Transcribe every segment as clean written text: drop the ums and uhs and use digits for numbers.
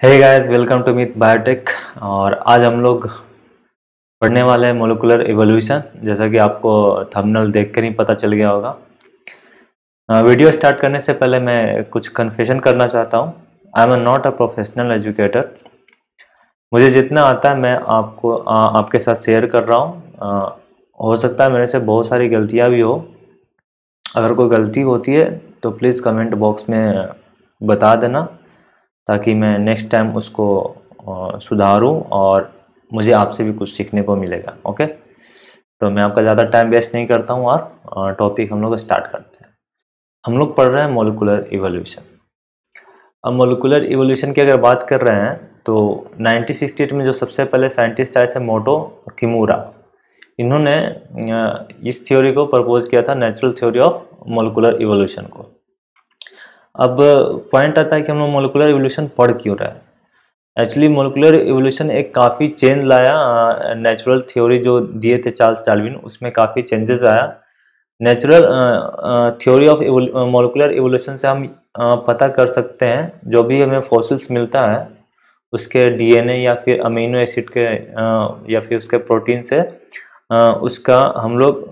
Hey guys, welcome to Myth Biotech. और आज हम लोग पढ़ने वाले हैं मोलिकुलर इवोल्यूशन। जैसा कि आपको थंबनेल देखकर ही पता चल गया होगा। वीडियो स्टार्ट करने से पहले मैं कुछ कन्फेशन करना चाहता हूँ। I am not a professional educator. मुझे जितना आता है मैं आपको आपके साथ शेयर कर रहा हूँ। हो सकता है मेरे से बहुत सारी गलतियाँ भी हो। अगर कोई गलती होती है तो प्लीज़ कमेंट बॉक्स में बता देना, ताकि मैं नेक्स्ट टाइम उसको सुधारूं और मुझे आपसे भी कुछ सीखने को मिलेगा। ओके, तो मैं आपका ज़्यादा टाइम वेस्ट नहीं करता हूं और टॉपिक हम लोग स्टार्ट करते हैं। हम लोग पढ़ रहे हैं मोलिकुलर इवोल्यूशन। अब मोलिकुलर इवोल्यूशन की अगर बात कर रहे हैं तो 1968 में जो सबसे पहले साइंटिस्ट आए थे मोटो किमूरा, इन्होंने इस थ्योरी को प्रपोज किया था, natural theory of molecular evolution को। अब पॉइंट आता है कि हम लोग मोलिकुलर इवोल्यूशन पढ़ क्यों रहे हैं। एक्चुअली मोलिकुलर इवोल्यूशन एक काफ़ी चेंज लाया। नेचुरल थ्योरी जो दिए थे चार्ल्स डार्विन, उसमें काफ़ी चेंजेस आया। Natural theory of molecular evolution से हम पता कर सकते हैं जो भी हमें फॉसिल्स मिलता है उसके डीएनए या फिर अमीनो एसिड के या फिर उसके प्रोटीन से उसका हम लोग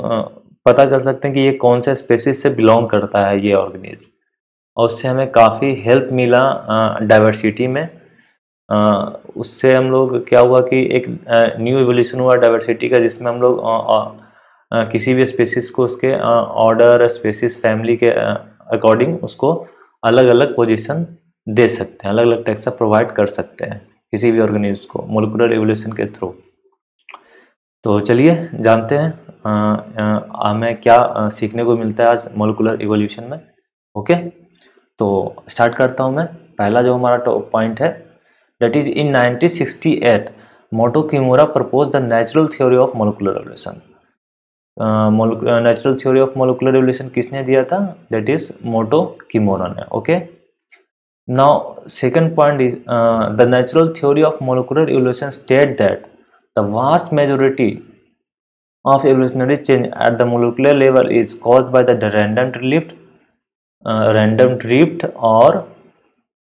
पता कर सकते हैं कि ये कौन से स्पेसीज से बिलोंग करता है ये ऑर्गेनिज्म। और उससे हमें काफ़ी हेल्प मिला डाइवर्सिटी में। उससे हम लोग क्या हुआ कि एक न्यू इवोल्यूशन हुआ डाइवर्सिटी का, जिसमें हम लोग किसी भी स्पेसिस को उसके ऑर्डर स्पेसिस फैमिली के अकॉर्डिंग उसको अलग अलग पोजीशन दे सकते हैं, अलग अलग टेक्सचर प्रोवाइड कर सकते हैं किसी भी ऑर्गेनिज्म को मोलिकुलर इवोल्यूशन के थ्रू। तो चलिए जानते हैं हमें क्या सीखने को मिलता है आज मोलिकुलर इवोल्यूशन में। ओके, तो स्टार्ट करता हूँ मैं। पहला जो हमारा पॉइंट है, that is in 1968 Motoo Kimura proposed the natural theory of molecular evolution। Natural theory of molecular evolution किसने दिया था? दैट इज मोटो किमोरा ने। Okay, now second point is the natural theory of molecular evolution state that the vast majority of evolutionary change at the molecular level is caused by the random drift और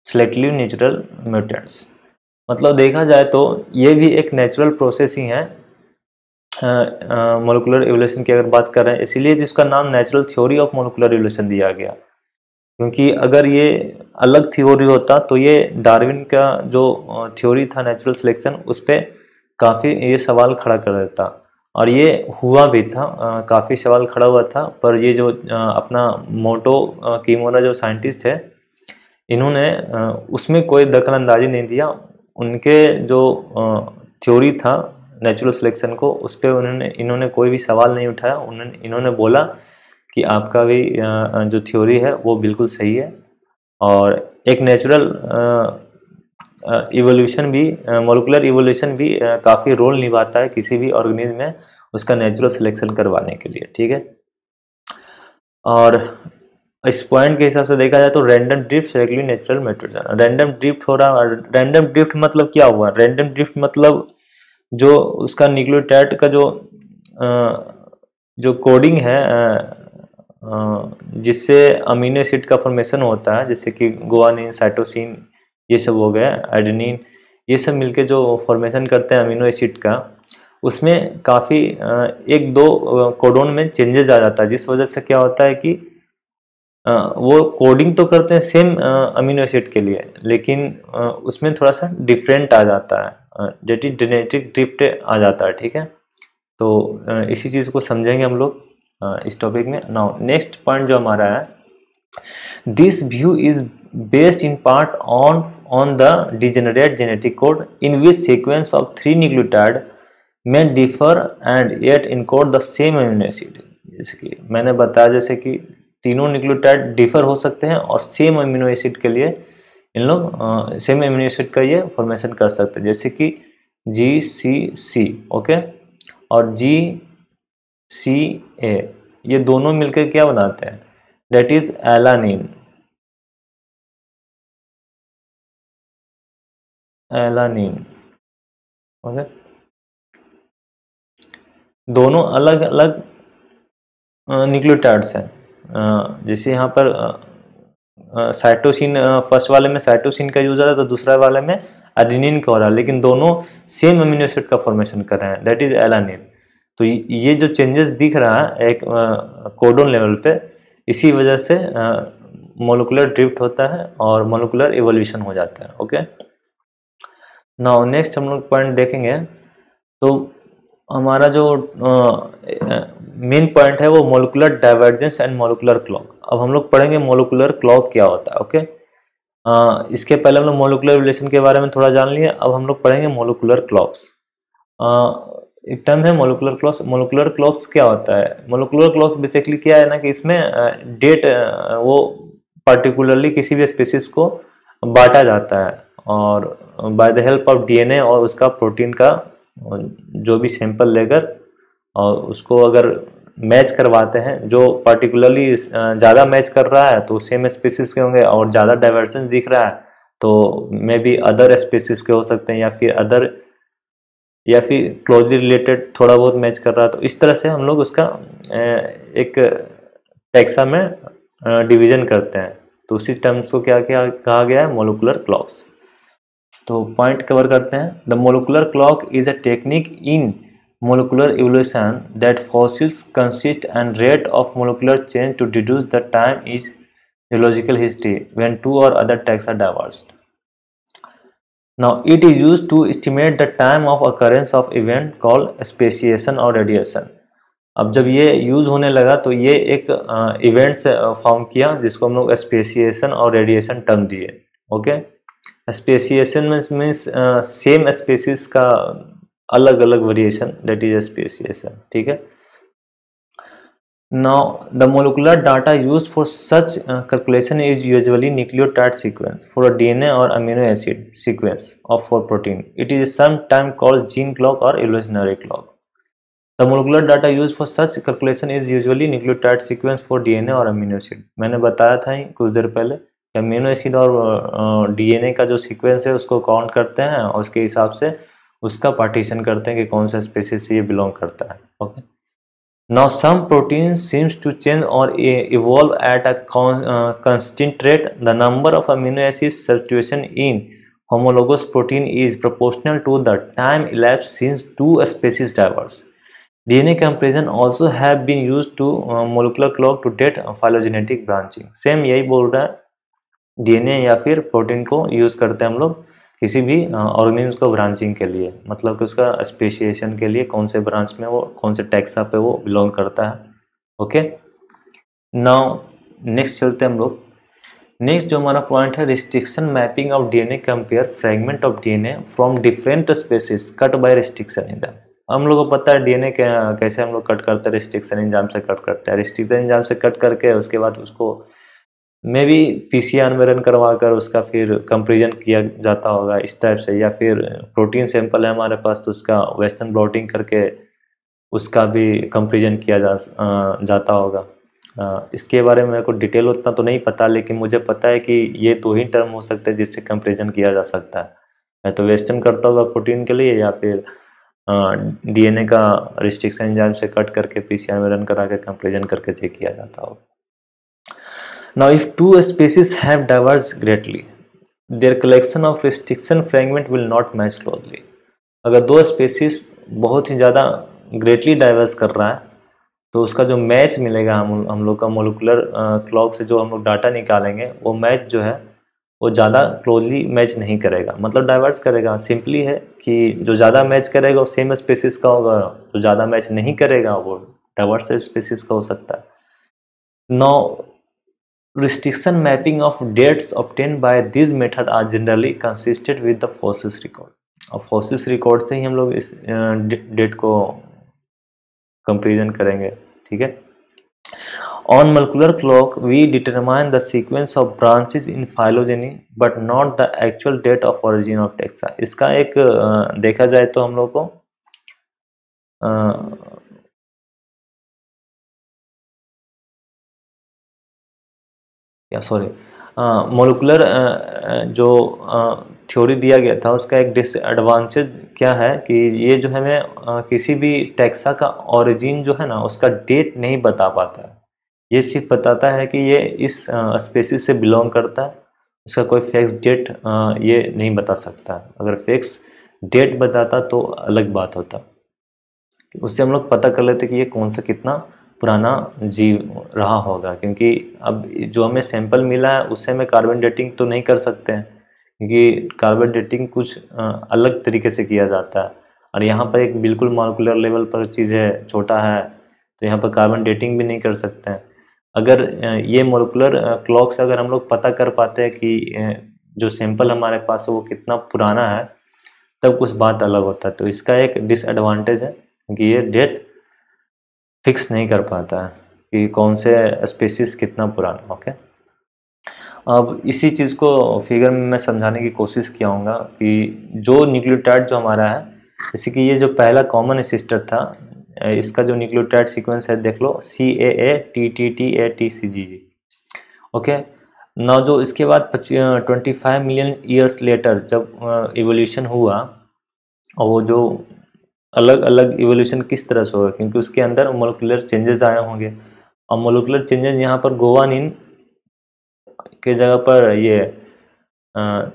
selective natural mutants. मतलब देखा जाए तो ये भी एक natural process ही है molecular evolution की अगर बात कर रहे हैं, इसीलिए जिसका नाम natural theory of molecular evolution दिया गया। क्योंकि अगर ये अलग थ्योरी होता तो ये डार्विन का जो थ्योरी था नेचुरल सिलेक्शन, उस पर काफ़ी ये सवाल खड़ा कर देता। और ये हुआ भी था, काफ़ी सवाल खड़ा हुआ था। पर ये जो अपना मोटो किमोरा जो साइंटिस्ट थे, इन्होंने उसमें कोई दखल अंदाजी नहीं दिया। उनके जो थ्योरी था नेचुरल सिलेक्शन को, उस पर इन्होंने कोई भी सवाल नहीं उठाया। इन्होंने बोला कि आपका भी जो थ्योरी है वो बिल्कुल सही है। और एक नेचुरल इवोल्यूशन भी, मोलिकुलर इवोल्यूशन भी काफ़ी रोल निभाता है किसी भी ऑर्गेनिज्म में उसका नेचुरल सिलेक्शन करवाने के लिए। ठीक है, और इस पॉइंट के हिसाब से देखा जाए तो random drift selective natural method. Random drift हो रहा है। रैंडम ड्रिफ्ट मतलब क्या हुआ? रैंडम ड्रिफ्ट मतलब जो उसका न्यूक्लियोटाइड का जो कोडिंग है, जिससे अमीनो एसिड का फॉर्मेशन होता है, जैसे कि गुआनिन, साइटोसिन, ये सब हो गया, एडेनिन, ये सब मिलके जो फॉर्मेशन करते हैं अमीनो एसिड का, उसमें काफ़ी एक दो कोडोन में चेंजेस आ जाता है, जिस वजह से क्या होता है कि वो कोडिंग तो करते हैं सेम अमीनो एसिड के लिए, लेकिन उसमें थोड़ा सा डिफरेंट आ जाता है, डेट इज जेनेटिक ड्रिफ्ट आ जाता है। ठीक है, तो इसी चीज़ को समझेंगे हम लोग इस टॉपिक में। नाउ नेक्स्ट पॉइंट जो हमारा है, this view is based in part on the degenerate genetic code in which sequence of 3 nucleotide may differ and yet encode the same amino acid. जैसे कि मैंने बताया, जैसे कि तीनों न्यूक्लियोटाइड डिफर हो सकते हैं और सेम अमीनो एसिड के लिए इन लोग सेम अमीनो एसिड का ये फॉर्मेशन कर सकते हैं, जैसे कि GCC। ओके, और GCA, ये दोनों मिलकर क्या बनाते हैं? That is alanine. Alanine, okay, दोनों अलग अलग न्यूक्लियोटाइड्स हैं। जैसे यहाँ पर साइटोसिन, फर्स्ट वाले में साइटोसिन का यूज हो रहा है तो दूसरा वाले में एडेनिन का हो रहा है, लेकिन दोनों सेम अमीनो एसिड का फॉर्मेशन कर रहे हैं, दैट इज एलानिन। तो ये जो चेंजेस दिख रहा है एक कोडोन लेवल पे, इसी वजह से मोलिकुलर ड्रिफ्ट होता है और मोलिकुलर इवोल्यूशन हो जाता है। ओके, नाउ नेक्स्ट हम लोग पॉइंट देखेंगे। तो हमारा जो मेन पॉइंट है वो molecular divergence and molecular clock. अब हम लोग पढ़ेंगे मोलिकुलर क्लॉक क्या होता है। ओके, इसके पहले हम लोग मोलिकुलर रिलेशन के बारे में थोड़ा जान लिए, अब हम लोग पढ़ेंगे मोलिकुलर क्लॉक्स। एक टर्म है मोलिकुलर क्लॉक्स। मोलिकुलर क्लॉक्स क्या होता है? मोलिकुलर क्लॉक बेसिकली क्या है ना कि इसमें डेट वो पर्टिकुलरली किसी भी स्पीशीज को बांटा जाता है और by the help of DNA और उसका प्रोटीन का जो भी सैंपल लेकर और उसको अगर मैच करवाते हैं, जो पर्टिकुलरली ज़्यादा मैच कर रहा है तो सेम स्पीशीज के होंगे, और ज़्यादा डाइवर्जेंस दिख रहा है तो मे बी अदर स्पीशीज के हो सकते हैं, या फिर क्लोजली रिलेटेड थोड़ा बहुत मैच कर रहा है। तो इस तरह से हम लोग उसका एक टैक्सा में डिवीजन करते हैं। तो उसी टर्म्स को क्या क्या कहा गया है? Molecular clocks. तो पॉइंट कवर करते हैं। The molecular clock is a technique in molecular evolution that fossils consist and rate of molecular change to deduce the time is geological history when two or other taxa diverged. Now it is used to estimate the time of occurrence of event called speciation or radiation. अब जब ये use होने लगा तो ये एक event से form किया जिसको हम लोग स्पेसिएशन और रेडिएशन टर्म दिए। Okay, speciation means same species का अलग अलग वेरिएशन, दैट इज स्पेसिएशन। ठीक है, now the molecular data used for such calculation is usually nucleotide sequence for a DNA और amino acid sequence of for protein. It is some time called gene clock और evolutionary clock. The molecular data used for such calculation is usually nucleotide sequence for DNA और amino acid. मैंने बताया था ही कुछ देर पहले, amino acid और DNA का जो सीक्वेंस है उसको काउंट करते हैं और उसके हिसाब से उसका पार्टीशन करते हैं कि कौन सा स्पीशीज से ये बिलोंग करता है। Okay, now some protein seems to change और evolve at a constant rate. The number of amino acid substitution in homologous protein is proportional to the time elapsed since two species diverged. DNA comparison also have been used to molecular clock to date phylogenetic branching. Same यही बोल रहा है, DNA या फिर protein को use करते हैं हम लोग किसी भी ऑर्गेनिज्म को ब्रांचिंग के लिए, मतलब कि उसका स्पेशिएशन के लिए कौन से ब्रांच में वो, कौन से टैक्सा पे वो बिलोंग करता है। ओके, नाउ नेक्स्ट चलते हैं हम लोग। नेक्स्ट जो हमारा पॉइंट है, restriction mapping of DNA compare fragment of DNA from different species cut by restriction enzyme. हम लोगों को पता है डीएनए कैसे हम लोग कट करते हैं, रिस्ट्रिक्शन एंजाइम से कट करते हैं। रिस्ट्रिक्शन एंजाइम से कट करके उसके बाद उसको मे बी पीसीआर में रन करवा कर उसका फिर कंपेरिजन किया जाता होगा इस टाइप से, या फिर प्रोटीन सैंपल है हमारे पास तो उसका वेस्टर्न ब्लॉटिंग करके उसका भी कंपेरिजन किया जाता होगा। इसके बारे में मेरे को डिटेल उतना तो नहीं पता, लेकिन मुझे पता है कि ये दो ही टर्म हो सकते हैं जिससे कंपेरिजन किया जा सकता है, या तो वेस्टर्न करता होगा प्रोटीन के लिए या फिर डीएनए का रिस्ट्रिक्शन एंजाइम से कट करके पीसीआर में रन करा के कंपेरिजन करके चेक किया जाता होगा। Now, if two species have diverged greatly, their collection of restriction fragment will not match closely. अगर दो स्पेसीज बहुत ही ज़्यादा ग्रेटली डाइवर्स कर रहा है तो उसका जो मैच मिलेगा हम लोग का मोलिकुलर क्लॉक से जो हम लोग डाटा निकालेंगे, वो मैच जो है वो ज़्यादा क्लोजली मैच नहीं करेगा, मतलब डाइवर्स करेगा। सिंपली है कि जो ज़्यादा मैच करेगा वो सेम स्पेसीज का होगा, जो ज़्यादा मैच नहीं करेगा वो डाइवर्स स्पेसीज का हो सकता है। Now, restriction mapping of dates obtained by this method are generally consistent with the fossils record. अब fossils record से ही हम लोग इस डेट को कंपेरिजन करेंगे। ठीक है, on molecular clock we determine the sequence of branches in phylogeny but not the actual date of origin of taxa. इसका एक देखा जाए तो हम लोग को मोलिकुलर जो थ्योरी दिया गया था उसका एक डिसएडवांटेज क्या है कि ये जो हमें किसी भी टैक्सा का ओरिजिन जो है ना उसका डेट नहीं बता पाता है। ये सिर्फ बताता है कि ये इस स्पेसीज से बिलोंग करता है, इसका कोई फिक्स डेट ये नहीं बता सकता। अगर फिक्स डेट बताता तो अलग बात होता, उससे हम लोग पता कर लेते कि ये कौन सा कितना पुराना जीव रहा होगा। क्योंकि अब जो हमें सैंपल मिला है उससे हमें कार्बन डेटिंग तो नहीं कर सकते हैं, क्योंकि कार्बन डेटिंग कुछ अलग तरीके से किया जाता है, और यहाँ पर एक बिल्कुल मॉलिक्यूलर लेवल पर चीज़ है, छोटा है, तो यहाँ पर कार्बन डेटिंग भी नहीं कर सकते हैं। अगर ये मॉलिक्यूलर क्लॉक्स अगर हम लोग पता कर पाते हैं कि जो सैंपल हमारे पास है वो कितना पुराना है, तब कुछ बात अलग होता है। तो इसका एक डिसएडवांटेज है कि ये डेट फिक्स नहीं कर पाता है कि कौन से स्पीसीज कितना पुराना। ओके, अब इसी चीज़ को फिगर में मैं समझाने की कोशिश किया हूँगा कि जो न्यूक्लियोटाइड जो हमारा है, जैसे कि ये जो पहला कॉमन एसिस्टर था, इसका जो न्यूक्लियोटाइड सीक्वेंस है देख लो, CAA-TTT-ATCGG। ओके, ना जो इसके बाद 25 मिलियन ईयर्स लेटर जब इवोल्यूशन हुआ, और वो जो अलग अलग इवोल्यूशन किस तरह से होगा, क्योंकि उसके अंदर मोलिकुलर चेंजेस आए होंगे, और मोलिकुलर चेंजेस यहाँ पर गोवानिन के जगह पर ये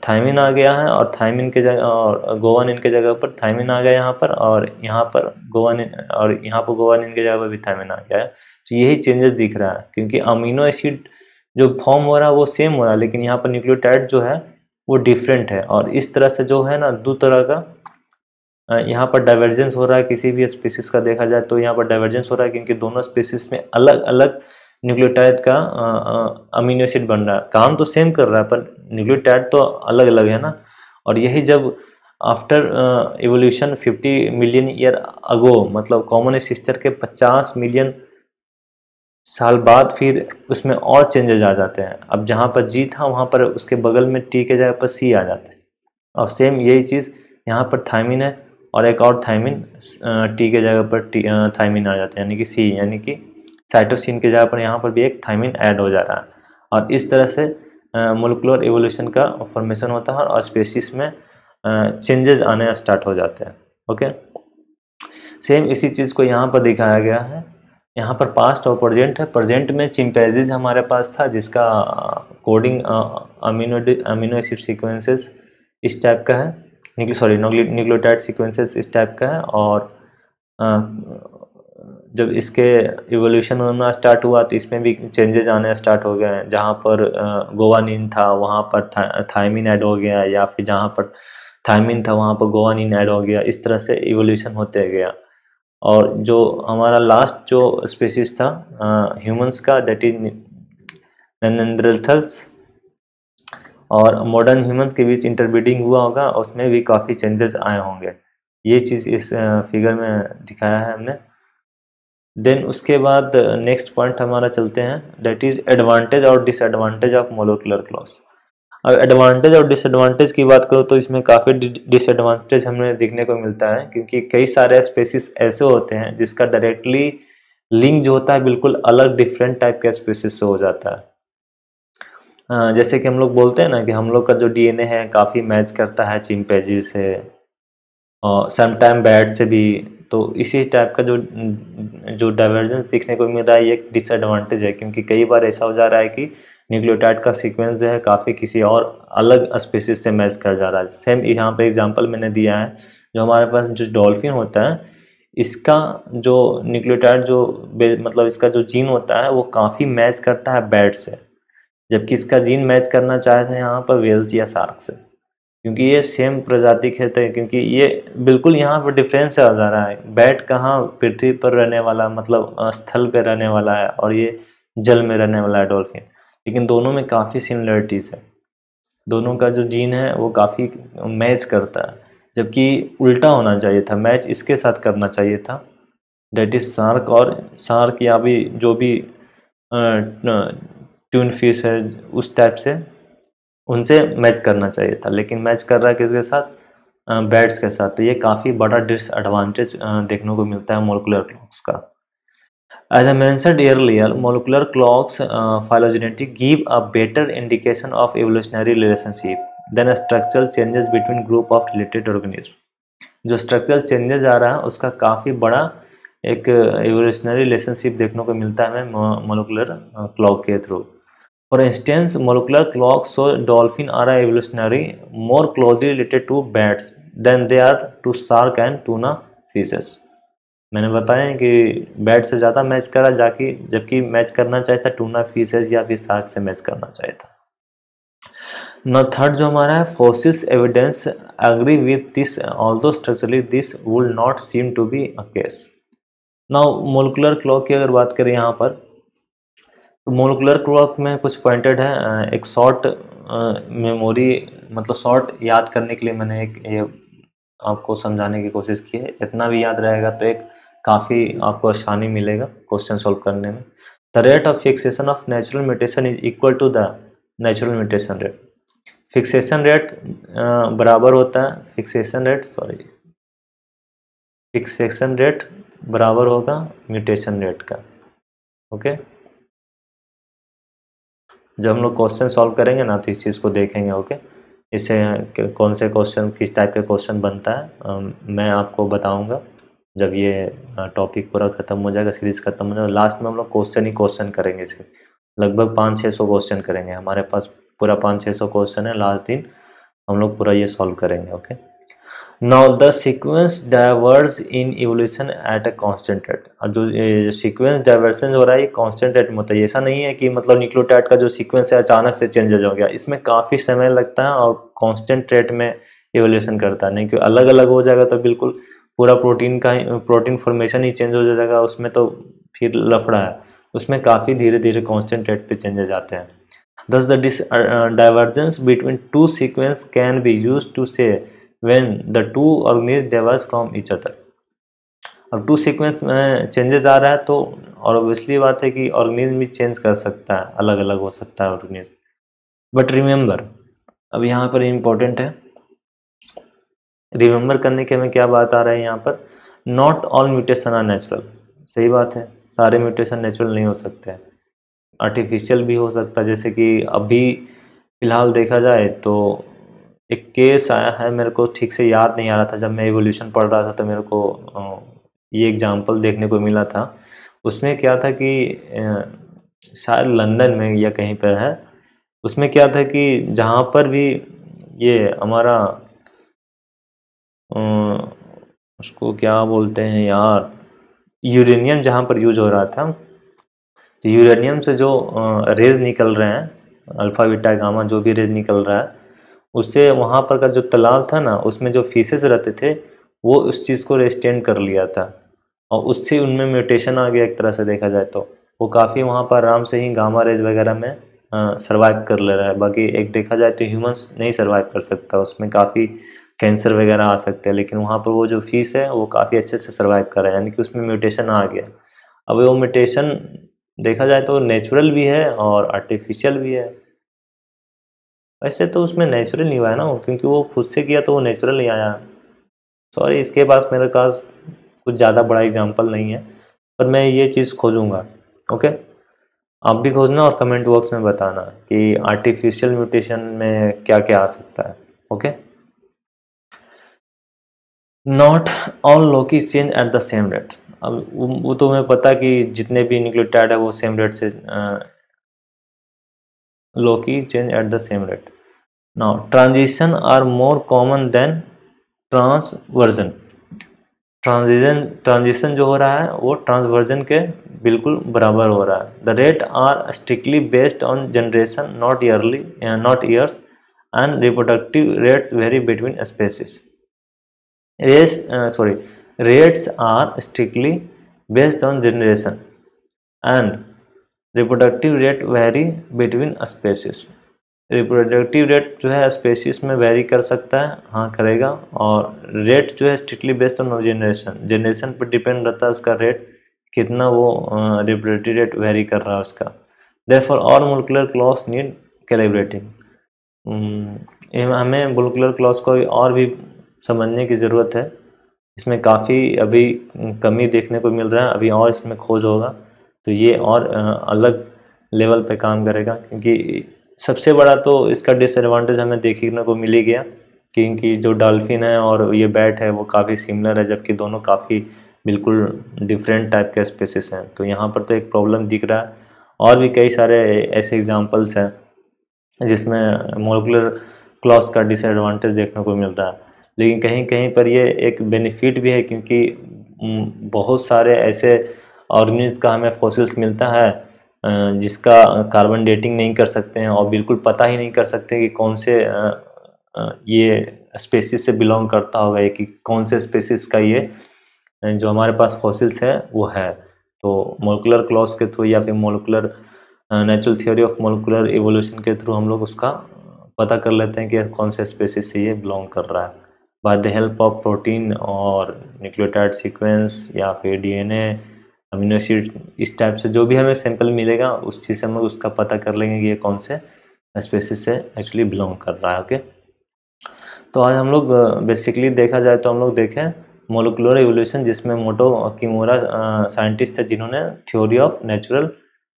थायमिन आ गया है, और थायमिन के जगह और गोवानिन के जगह पर थायमिन आ गया यहाँ पर और यहाँ पर गोवानिन के जगह पर भी थायमिन आ गया है। तो यही चेंजेस दिख रहा है, क्योंकि अमीनो एसिड जो फॉर्म हो रहा है वो सेम हो रहा है, लेकिन यहाँ पर न्यूक्लियोटाइड जो है वो डिफरेंट है। और इस तरह से जो है ना, दो तरह का यहाँ पर डाइवर्जेंस हो रहा है। किसी भी स्पीसीज का देखा जाए तो यहाँ पर डाइवर्जेंस हो रहा है, क्योंकि दोनों स्पीसीज में अलग अलग न्यूक्लियोटाइड का अमीनो एसिड बन रहा है। काम तो सेम कर रहा है, पर न्यूक्लियोटाइड तो अलग अलग है ना। और यही जब after evolution 50 million year ago, मतलब कॉमन एसिस्टर के 50 मिलियन साल बाद फिर उसमें और चेंजेस आ जाते हैं। अब जहाँ पर जी था वहाँ पर उसके बगल में टी के जगह पर सी आ जाते हैं, और सेम यही चीज़ यहाँ पर थायमिन है, और एक और थायमिन टी के जगह पर थायमिन आ जाता है, यानी कि सी, यानी कि साइटोसिन के जगह पर यहाँ पर भी एक थायमिन ऐड हो जा रहा है। और इस तरह से मोलिकुलर एवोल्यूशन का फॉर्मेशन होता है, और स्पेसीज में चेंजेस आने स्टार्ट हो जाते हैं। ओके, सेम इसी चीज़ को यहाँ पर दिखाया गया है। यहाँ पर पास्ट और प्रेजेंट है। प्रेजेंट में चिंपैंजीज हमारे पास था, जिसका कोडिंग अमीनो एसिड सीक्वेंसेस इस टाइप का है, न्यूक्लियोटाइड सीक्वेंसेस इस टाइप का है। और जब इसके इवोल्यूशन होना स्टार्ट हुआ तो इसमें भी चेंजेस आने स्टार्ट हो गए हैं। जहाँ पर गोवानिन था वहाँ पर थायमिन ऐड हो गया, या फिर जहाँ पर थायमिन था वहाँ पर गोवानिन ऐड हो गया। इस तरह से इवोल्यूशन होते गया। और जो हमारा लास्ट जो स्पीसीज था ह्यूमंस का, दैट इज नेanderthals, और मॉडर्न ह्यूमंस के बीच इंटरब्रीडिंग हुआ होगा, उसमें भी काफ़ी चेंजेस आए होंगे। ये चीज़ इस फिगर में दिखाया है हमने। देन उसके बाद नेक्स्ट पॉइंट हमारा चलते हैं, दैट इज़ एडवांटेज और डिसएडवांटेज ऑफ मोलिकुलर क्लॉक्स। अब एडवांटेज और डिसएडवांटेज की बात करो तो इसमें काफ़ी डिसएडवांटेज हमें देखने को मिलता है, क्योंकि कई सारे स्पेसीज ऐसे होते हैं जिसका डायरेक्टली लिंक जो होता है बिल्कुल अलग डिफरेंट टाइप के स्पेसीज से हो जाता है। जैसे कि हम लोग बोलते हैं ना कि हम लोग का जो डीएनए है काफ़ी मैच करता है चिंपैंजी से, और समटाइम बैट से भी। तो इसी टाइप का जो डाइवर्जेंस देखने को मिल रहा है, ये एक डिसएडवांटेज है, क्योंकि कई बार ऐसा हो जा रहा है कि न्यूक्लियोटाइड का सीक्वेंस जो है काफ़ी किसी और अलग स्पीसीज से मैच कर जा रहा है। सेम यहाँ पे एग्जांपल मैंने दिया है, जो हमारे पास जो डॉल्फिन होता है, इसका जो न्यूक्लियोटाइड जो मतलब इसका जो जीन होता है वो काफ़ी मैच करता है बैट से, जबकि इसका जीन मैच करना चाहते हैं यहाँ पर वेल्स या शार्क से, क्योंकि ये सेम प्रजाति के थे। क्योंकि ये बिल्कुल यहाँ पर डिफरेंस आ जा रहा है। बैट कहाँ पृथ्वी पर रहने वाला, मतलब स्थल पे रहने वाला है, और ये जल में रहने वाला है डॉल्फिन, लेकिन दोनों में काफ़ी सिमिलरिटीज़ है। दोनों का जो जीन है वो काफ़ी मैच करता है, जबकि उल्टा होना चाहिए था, मैच इसके साथ करना चाहिए था, डेट इज़ शार्क। और शार्क या भी जो भी ट्यून फिश है उस टाइप से उनसे मैच करना चाहिए था, लेकिन मैच कर रहा है किसके साथ, बैट्स के साथ। तो ये काफ़ी बड़ा डिसएडवांटेज देखने को मिलता है मोलिकुलर क्लॉक्स का। As I mentioned earlier, molecular clocks phylogenetic give a better indication of evolutionary relationship than a structural changes between group of related organisms. जो structural changes आ रहा है उसका काफ़ी बड़ा एक एवोल्यूशनरी रिलेशनशिप देखने को मिलता है हमें मोलिकुलर क्लॉक के through. For instance molecular clock so dolphin are evolutionary more closely related to bats than they are to shark and tuna fishes. मैंने बताया कि बैट से ज़्यादा मैच करा जाके, जबकि मैच करना चाहिए था टूना फिशेस या फिर शार्क से मैच करना चाहिए था। ना थर्ड जो हमारा है, fossils evidence agree with this although structurally this would not seem to be a case. Now molecular clock की अगर बात करें यहाँ पर, तो मोलिकुलर क्लॉक में कुछ पॉइंटेड है। एक शॉर्ट मेमोरी, मतलब शॉर्ट याद करने के लिए मैंने एक ये आपको समझाने की कोशिश की है। इतना भी याद रहेगा तो एक काफ़ी आपको आसानी मिलेगा क्वेश्चन सॉल्व करने में। The rate of fixation of natural mutation is equal to the natural mutation rate. Fixation rate बराबर होता है, फिक्सेशन रेट बराबर होगा म्यूटेशन रेट का। ओके, जब हम लोग क्वेश्चन सॉल्व करेंगे ना तो इस चीज़ को देखेंगे। ओके, इससे कौन से क्वेश्चन, किस टाइप के क्वेश्चन बनता है मैं आपको बताऊंगा जब ये टॉपिक पूरा ख़त्म हो जाएगा, सीरीज़ ख़त्म हो जाएगा। लास्ट में हम लोग क्वेश्चन करेंगे, इसे लगभग 500-600 क्वेश्चन करेंगे। हमारे पास पूरा 500-600 क्वेश्चन है। लास्ट दिन हम लोग पूरा ये सॉल्व करेंगे। Okay, now the sequence diverse in evolution eight a constant rate. अब जो सीक्वेंस डाइवर्सन हो रहा है ये कांस्टेंट रेट में होता है। ऐसा नहीं है कि मतलब न्यूक्लियोटाइड का जो सीक्वेंस है अचानक से चेंजेस हो गया, इसमें काफ़ी समय लगता है और कांस्टेंट रेट में इवोल्यूशन करता है। नहीं कि अलग अलग हो जाएगा तो बिल्कुल पूरा प्रोटीन फॉर्मेशन ही चेंज हो जाएगा, उसमें तो फिर लफड़ा है। उसमें काफ़ी धीरे धीरे कांस्टेंट रेट पे चेंजेस आते हैं। Thus the divergence between two sequences can be used to say when the two organisms diverge from each other। अब टू सीक्वेंस में चेंजेस आ रहा है तो और ऑब्वियसली बात है कि ऑर्गेनिज्म भी चेंज कर सकता है, अलग अलग हो सकता है ऑर्गेनिज्म। बट रिमेंबर, अब यहाँ पर इम्पोर्टेंट है, रिमेंबर करने के हमें क्या बात आ रहा है यहाँ पर, not all mutation are natural. सही बात है, सारे म्यूटेशन नेचुरल नहीं हो सकते हैं, आर्टिफिशियल भी हो सकता है। जैसे कि अभी फ़िलहाल देखा जाए तो एक केस आया है, मेरे को ठीक से याद नहीं आ रहा था, जब मैं एवोल्यूशन पढ़ रहा था तो मेरे को ये एग्जांपल देखने को मिला था। उसमें क्या था कि शायद लंदन में या कहीं पर है, उसमें क्या था कि जहाँ पर भी ये हमारा उसको क्या बोलते हैं यार, यूरेनियम जहाँ पर यूज हो रहा था, तो यूरेनियम से जो रेज निकल रहे हैं, अल्फा बीटा गामा जो भी रेज निकल रहा है, उससे वहाँ पर का जो तालाब था ना, उसमें जो फिशेस रहते थे वो उस चीज़ को रेस्टेंड कर लिया था और उससे उनमें म्यूटेशन आ गया। एक तरह से देखा जाए तो वो काफ़ी वहाँ पर आराम से ही गामा रेज वगैरह में सर्वाइव कर ले रहा है। बाकी एक देखा जाए तो ह्यूमंस नहीं सर्वाइव कर सकता, उसमें काफ़ी कैंसर वगैरह आ सकते हैं, लेकिन वहाँ पर वो जो फिश है वो काफ़ी अच्छे से सर्वाइव कर रहा है, यानी कि उसमें म्यूटेशन आ गया। अब वो म्यूटेशन देखा जाए तो नेचुरल भी है और आर्टिफिशियल भी है। वैसे तो उसमें नेचुरल नहीं हुआ है ना, क्योंकि वो खुद से किया तो वो नेचुरल नहीं आया। सॉरी, इसके पास मेरे पास कुछ ज़्यादा बड़ा एग्जांपल नहीं है, पर मैं ये चीज़ खोजूंगा। ओके, आप भी खोजना और कमेंट बॉक्स में बताना कि आर्टिफिशियल म्यूटेशन में क्या क्या आ सकता है। Okay, not all Loki change at the same rate. अब वो तो हमें पता कि जितने भी न्यूक्लियोटाइड है वो सेम रेट से loci change at the same rate. Now transition are more common than transversion. Transition जो हो रहा है वो ट्रांसवर्जन के बिल्कुल बराबर हो रहा है। The rate are strictly based on generation, not years, and reproductive rates vary between species. Rates are strictly based on generation and reproductive rate vary between species। Reproductive rate जो है स्पेसीज में very कर सकता है, हाँ करेगा, और rate जो है स्ट्रिक्टली बेस्ड ऑन जनरेशन पर डिपेंड रहता है उसका रेट कितना, वो रिप्रोडक्टिव रेट वेरी कर रहा है उसका। Therefore all molecular clocks need calibrating. हमें मोलिकुलर क्लॉक्स को और भी समझने की ज़रूरत है, इसमें काफ़ी अभी कमी देखने को मिल रहा है, अभी और इसमें खोज होगा तो ये और अलग लेवल पे काम करेगा। क्योंकि सबसे बड़ा तो इसका डिसएडवांटेज हमें देखने को मिल ही गया, क्योंकि जो डॉल्फिन है और ये बैट है वो काफ़ी सिमिलर है, जबकि दोनों काफ़ी बिल्कुल डिफरेंट टाइप के स्पेसिस हैं। तो यहाँ पर तो एक प्रॉब्लम दिख रहा है, और भी कई सारे ऐसे एग्जांपल्स हैं जिसमें मोलिकुलर क्लॉज का डिसएडवांटेज देखने को मिल रहा है। लेकिन कहीं कहीं पर ये एक बेनिफिट भी है, क्योंकि बहुत सारे ऐसे ऑर्गेनिज का हमें फॉसिल्स मिलता है जिसका कार्बन डेटिंग नहीं कर सकते हैं, और बिल्कुल पता ही नहीं कर सकते कि कौन से ये स्पेसिस से बिलोंग करता होगा, कि कौन से स्पेसिस का ये जो हमारे पास फॉसिल्स है वो है। तो मोलिकुलर क्लॉज के थ्रू या फिर molecular natural theory of molecular evolution के थ्रू हम लोग उसका पता कर लेते हैं कि कौन से स्पेसिस से ये बिलोंग कर रहा है, by the help of protein और न्यूक्लियोटाइड सीक्वेंस या फिर डीएनए, अमीनो एसिड, इस टाइप से जो भी हमें सैंपल मिलेगा उस चीज़ से हम लोग उसका पता कर लेंगे कि ये कौन से स्पेसिस से एक्चुअली बिलोंग कर रहा है। ओके, तो आज हम लोग बेसिकली देखा जाए तो हम लोग देखें मोलिकुलर इवोल्यूशन, जिसमें मोटो किमोरा साइंटिस्ट थे जिन्होंने theory of natural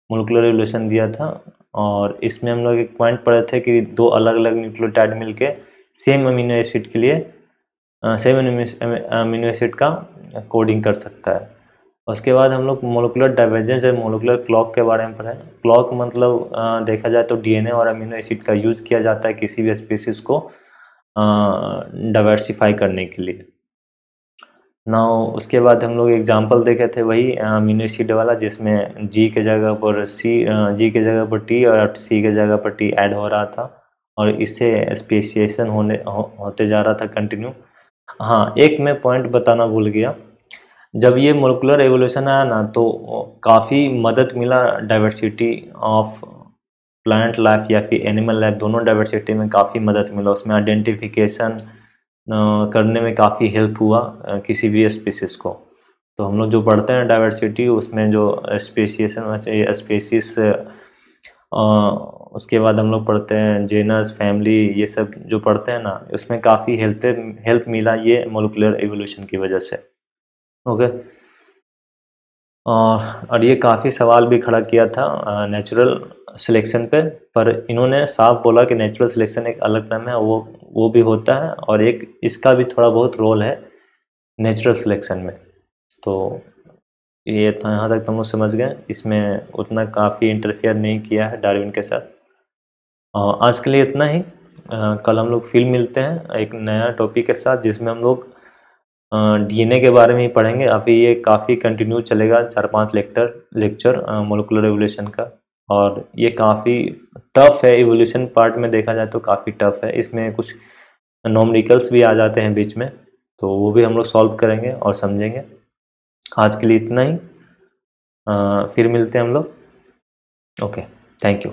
molecular evolution दिया था। और इसमें हम लोग एक पॉइंट पढ़े थे कि दो अलग अलग न्यूक्लियोटाइड मिलके सेम अमीनो एसिड के लिए सेम अमीनो एसिड का कोडिंग कर सकता है। उसके बाद हम लोग मोलिकुलर डाइवर्जेंस और मोलिकुलर क्लॉक के बारे में पढ़े। क्लॉक मतलब देखा जाए तो डीएनए और अमीनो एसिड का यूज़ किया जाता है किसी भी स्पीशीज को डाइवर्सिफाई करने के लिए। नाउ उसके बाद हम लोग एग्जांपल देखे थे वही अमीनो एसिड वाला, जिसमें जी के जगह पर जी के जगह पर टी और सी के जगह पर टी ऐड हो रहा था, और इससे स्पेसिएशन होते जा रहा था कंटिन्यू। हाँ, एक मैं पॉइंट बताना भूल गया, जब ये मोलिकुलर एवोल्यूशन आया ना तो काफ़ी मदद मिला डाइवर्सिटी ऑफ प्लांट लाइफ या फिर एनिमल लाइफ, दोनों डाइवर्सिटी में काफ़ी मदद मिला। उसमें आइडेंटिफिकेशन करने में काफ़ी हेल्प हुआ किसी भी स्पीसीज़ को। तो हम लोग जो पढ़ते हैं डाइवर्सिटी, उसमें जो स्पेसिएशन स्पेसीज, उसके बाद हम लोग पढ़ते हैं जेनस, फैमिली, ये सब जो पढ़ते हैं ना, उसमें काफ़ी हेल्प मिला ये मोलिकुलर एवोल्यूशन की वजह से। ओके, और ये काफ़ी सवाल भी खड़ा किया था नेचुरल सिलेक्शन पे, पर इन्होंने साफ बोला कि नेचुरल सिलेक्शन एक अलग टर्म है, वो भी होता है, और एक इसका भी थोड़ा बहुत रोल है नेचुरल सिलेक्शन में। तो ये था, यहाँ तक तुम लोग समझ गए, इसमें उतना काफ़ी इंटरफेयर नहीं किया है डार्विन के साथ। आज के लिए इतना ही। कल हम लोग फिर मिलते हैं एक नया टॉपिक के साथ, जिसमें हम लोग डीएनए के बारे में ही पढ़ेंगे। अभी ये काफ़ी कंटिन्यू चलेगा, 4-5 लेक्चर मोलिकुलर एवोल्यूशन का, और ये काफ़ी टफ है। एवोल्यूशन पार्ट में देखा जाए तो काफ़ी टफ है, इसमें कुछ न्यूमेरिकल्स भी आ जाते हैं बीच में, तो वो भी हम लोग सॉल्व करेंगे और समझेंगे। आज के लिए इतना ही, फिर मिलते हैं हम लोग। Okay, thank you.